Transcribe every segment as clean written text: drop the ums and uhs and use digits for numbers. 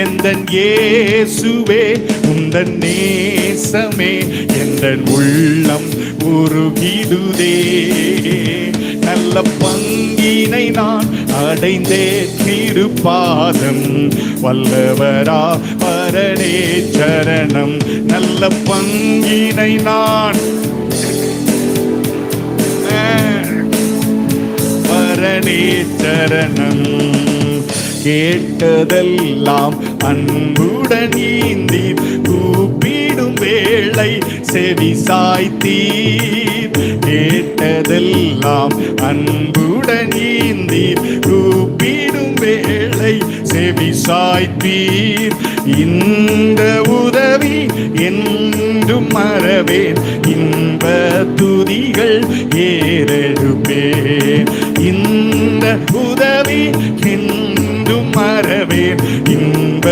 எந்தன் இயேசுவே உந்தன் நேசமே எந்தன் உள்ளம் உருகிடுதே. நல்ல பங்கினை நான் அடைந்தேன் திருப்பாதம் வல்லவரா பரனே சரணம். நல்ல பங்கினை நான் பரனே சரணம். கேட்டதெல்லாம் அன்புடன் ஈந்தீர் கூப்பிடும் வேளை செவி சாய்த்தீர். கேட்டதெல்லாம் அன்புடன் ஈந்தீர் கூப்பிடும் வேளை செவி சாய்த்தீர். இந்த உதவி என்றும் மறவேன் இன்ப துதிகள் ஏறெடுப்பேன். இந்த உதவி என்றும் மறவேன் இன்ப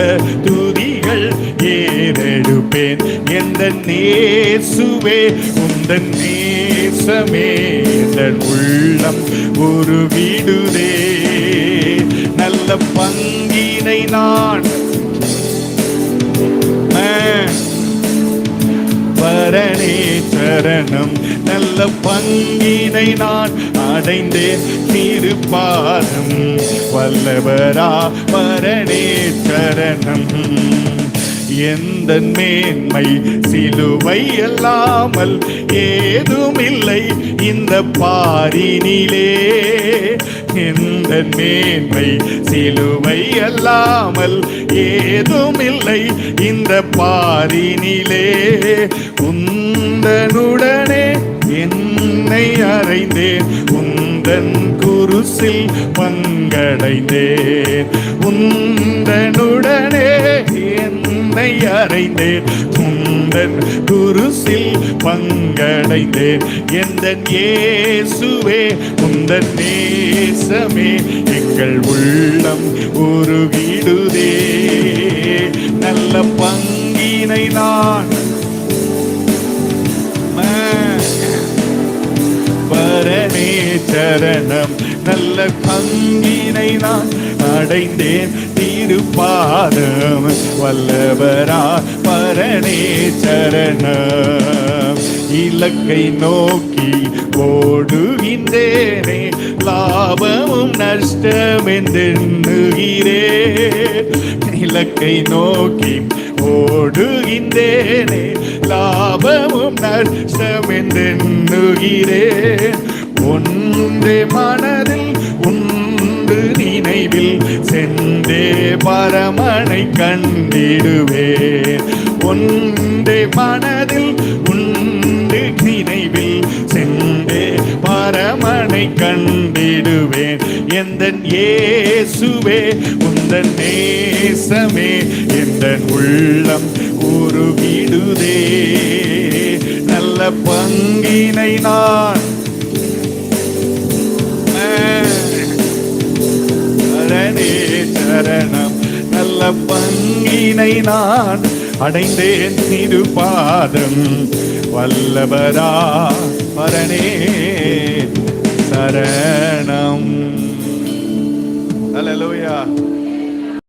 துதிகள் ஏறெடுப்பேன். எந்தன் இயேசுவே உந்தன் நேசமே எந்தன் உள்ளம் உருகிடுதே. நல்ல பங்கினை நான் பரனே சரணம். நல்ல பங்கினை நான் அடைந்தேன் திருப்பாதம் வல்லவரா பரனே சரணம். எந்தன் மேன்மை சிலுவை அல்லாமல் ஏதுமில்லை இந்த பாரினிலே. எந்தன் மேன்மை சிலுவை அல்லாமல் ஏதுமில்லை இந்த பாரினிலே. உந்தனுடனே என்னை அறைந்தேன் உந்தன் குருசில் பங்கடைந்தேன். உந்தனுடனே என்னை அறைந்தேன் உந்தன் குருசில் பங்கடைந்தேன். எந்தன் இயேசுவே உந்தன் நேசமே எங்கள் உள்ளம் உருகிடுதே. நல்ல பங்கினை நான் பரனே சரணம். நல்ல பங்கினை நான் அடைந்தேன் திருப்பாதம் வல்லவரா பரனே சரணம். இலக்கை நோக்கி ஓடுகின்றேனே லாபமும் நஷ்டம் என்றெண்ணுகிறேன். இலக்கை நோக்கி ஓடுகின்றேனே லாபமும் நஷ்டம் என்றெண்ணுகிறேன். ஒன்றே மனதில் உண்டு நினைவில் சென்றே பரமனை கண்டிடுவேன். ஒன்றே மனதில் உண்டு நினைவில் சென்றே பரமனை கண்டிடுவேன். எந்தன் இயேசுவே உந்தன் நேசமே எந்தன் உள்ளம் உருகிடுதே. நல்ல பங்கினை நான் பரனே சரணம். நல்ல பங்கினை நான் அடைந்தேன் திருப்பாதம் வல்லவரா பரனே சரணம். அல்லேலூயா.